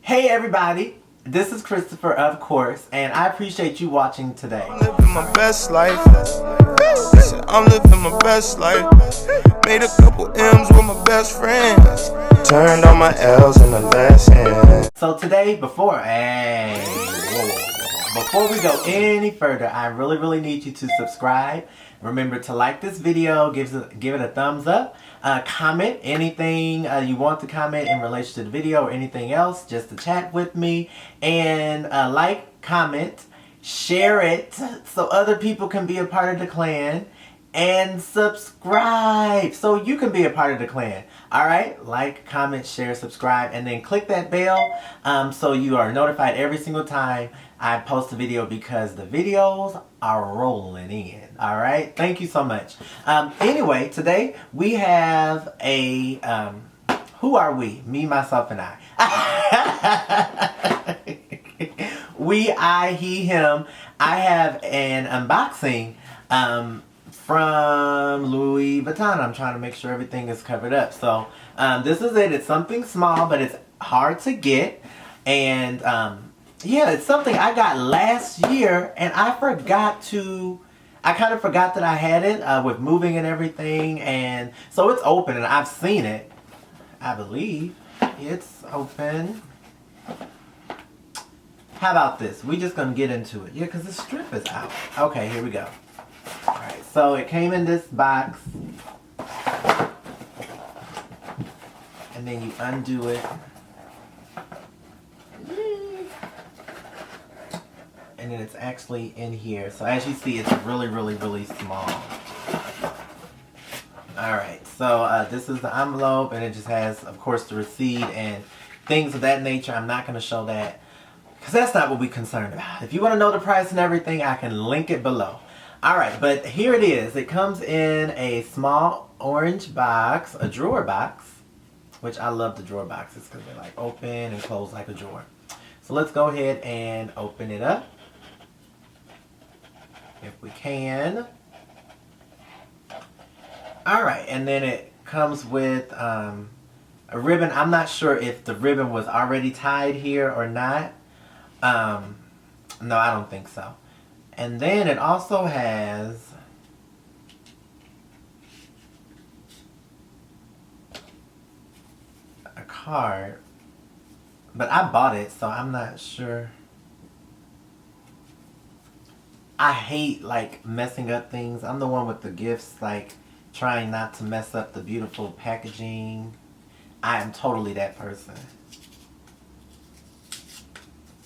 Hey everybody, this is Christopher, of course, and I appreciate you watching today. I'm living my best life. I'm living my best life. Made a couple M's with my best friends. Turned all my L's into lessons. So today, before we go any further, I really need you to subscribe. Remember to like this video, give it a thumbs up, comment anything you want to comment in relation to the video or anything else, just to chat with me, and like, comment, share it so other people can be a part of the clan, and subscribe so you can be a part of the clan. Alright, like, comment, share, subscribe, and then click that bell so you are notified every single time I post a video, because the videos are rolling in. Alright, thank you so much. Anyway, today we have a who are we? Me, myself, and I. We, I, he, him. I have an unboxing from Louis Vuitton. I'm trying to make sure everything is covered up. So this is it. It's something small, but it's hard to get. And yeah, it's something I got last year, and I kind of forgot that I had it with moving and everything. And so it's open, and I've seen it. I believe it's open. How about this? We just gonna get into it. Yeah, because the strip is out. Okay, here we go. Alright, so it came in this box. And then you undo it. And then it's actually in here. So as you see, it's really small. Alright, so this is the envelope, and it just has, of course, the receipt and things of that nature. I'm not going to show that, because that's not what we're concerned about. If you want to know the price and everything, I can link it below. Alright, but here it is. It comes in a small orange box, a drawer box, which I love the drawer boxes because they like open and close like a drawer. So let's go ahead and open it up, if we can. Alright, and then it comes with a ribbon. I'm not sure if the ribbon was already tied here or not. No, I don't think so. And then it also has a card. But I bought it, so I'm not sure. I hate, like, messing up things. I'm the one with the gifts, like, trying not to mess up the beautiful packaging. I am totally that person.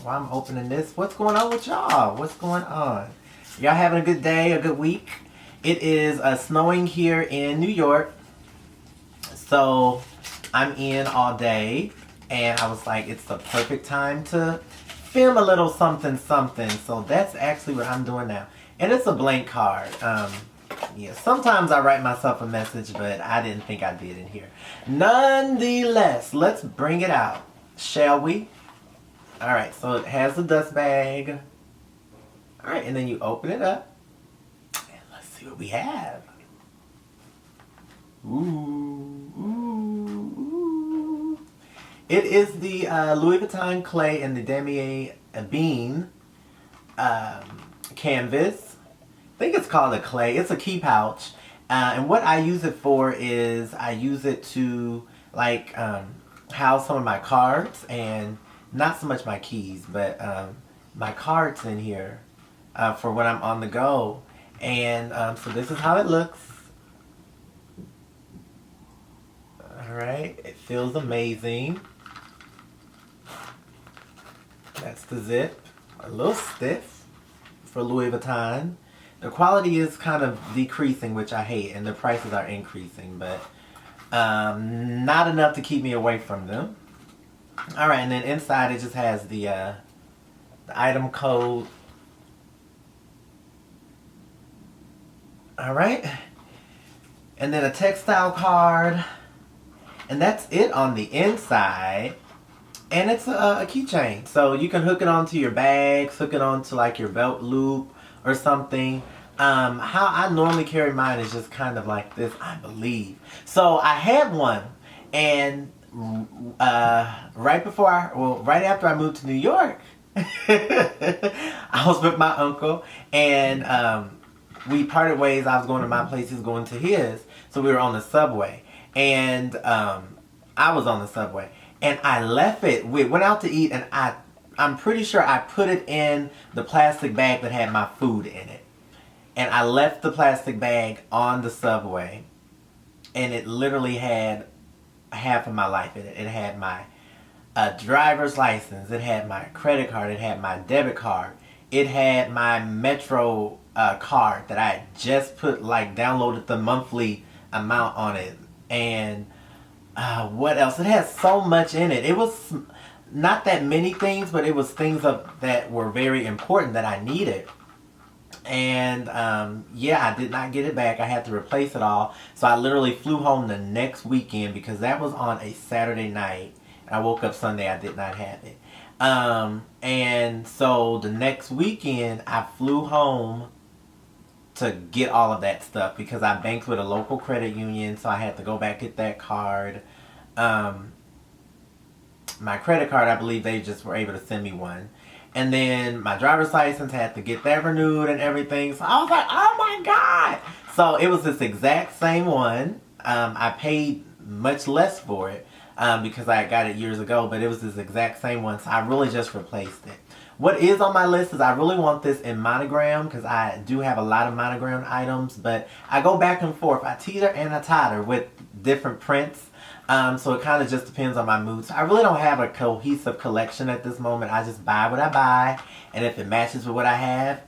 While I'm opening this, what's going on with y'all? What's going on? Y'all having a good day, a good week? It is snowing here in New York. So I'm in all day, and I was like, it's the perfect time to film a little something. So that's actually what I'm doing now. And it's a blank card. Yeah, sometimes I write myself a message, but I didn't think I did in here. Nonetheless, let's bring it out, shall we? Alright, so it has a dust bag. Alright, and then you open it up. And let's see what we have. Ooh. It is the Louis Vuitton clay and the Damier Bean canvas. I think it's called a clay. It's a key pouch. And what I use it for is I use it to, like, house some of my cards, and not so much my keys, but my cards in here for when I'm on the go. And so this is how it looks. Alright, it feels amazing. That's the zip. A little stiff for Louis Vuitton. The quality is kind of decreasing, which I hate, and the prices are increasing, but not enough to keep me away from them. Alright, and then inside it just has the item code. Alright. And then a textile card. And that's it on the inside. And it's a keychain. So you can hook it onto your bags, hook it onto like your belt loop or something. How I normally carry mine is just kind of like this, I believe. So I had one, and right after I moved to New York, I was with my uncle, and we parted ways. I was going to my place, he was going to his, so we were on the subway, and I was on the subway, and I left it. We went out to eat, and I'm pretty sure I put it in the plastic bag that had my food in it, and I left the plastic bag on the subway, and it literally had half of my life in it. It had my driver's license, it had my credit card, it had my debit card, it had my Metro card that I had just downloaded the monthly amount on it, and what else? It had so much in it. It was not that many things, but it was things that were very important that I needed. And yeah, I did not get it back. I had to replace it all. So I literally flew home the next weekend because that was on a Saturday night. I woke up Sunday, I did not have it. And so the next weekend I flew home to get all of that stuff because I banked with a local credit union, so I had to go back get that card. My credit card, I believe they just were able to send me one. And then my driver's license, had to get that renewed and everything. So I was like, oh my God. So it was this exact same one. I paid much less for it because I got it years ago, but it was this exact same one. So I really just replaced it. What is on my list is I really want this in monogram because I do have a lot of monogram items, but I go back and forth. I teeter and I totter with different prints. So it kind of just depends on my mood. So I really don't have a cohesive collection at this moment. I just buy what I buy. And if it matches with what I have,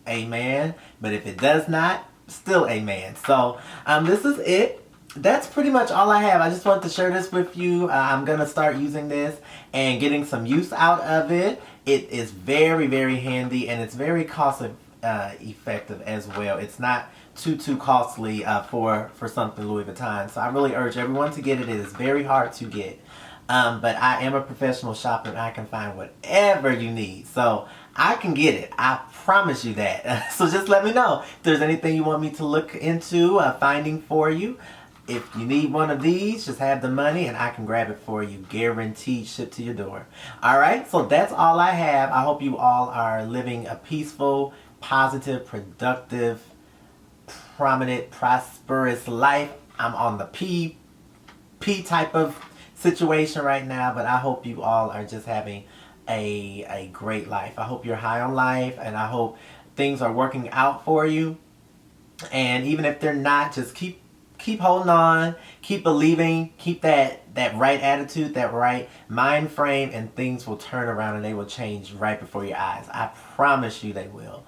amen. But if it does not, still amen. So this is it. That's pretty much all I have. I just wanted to share this with you. I'm going to start using this and getting some use out of it. It is very, very handy, and it's very cost effective as well. It's not too costly for something Louis Vuitton. So I really urge everyone to get it. It is very hard to get. But I am a professional shopper and I can find whatever you need. So I can get it. I promise you that. So just let me know if there's anything you want me to look into finding for you. If you need one of these, just have the money and I can grab it for you. Guaranteed, shipped to your door. Alright, so that's all I have. I hope you all are living a peaceful, positive, productive, prominent, prosperous life. I'm on the P type of situation right now, but I hope you all are just having a great life. I hope you're high on life, and I hope things are working out for you. And even if they're not, just keep holding on, keep believing, keep that right attitude, that right mind frame, and things will turn around and they will change right before your eyes. I promise you they will.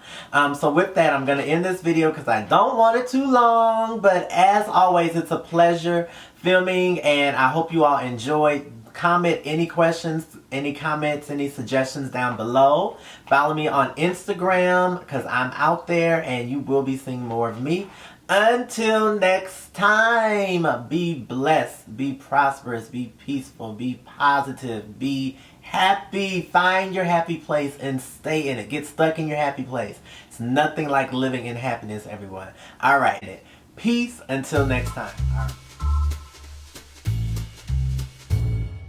So with that, I'm going to end this video because I don't want it too long. But as always, it's a pleasure filming, and I hope you all enjoyed. Comment any questions, any comments, any suggestions down below. Follow me on Instagram because I'm out there and you will be seeing more of me. Until next time, be blessed, be prosperous, be peaceful, be positive, be happy. Find your happy place and stay in it. Get stuck in your happy place. It's nothing like living in happiness, everyone. All right. Peace until next time. All right.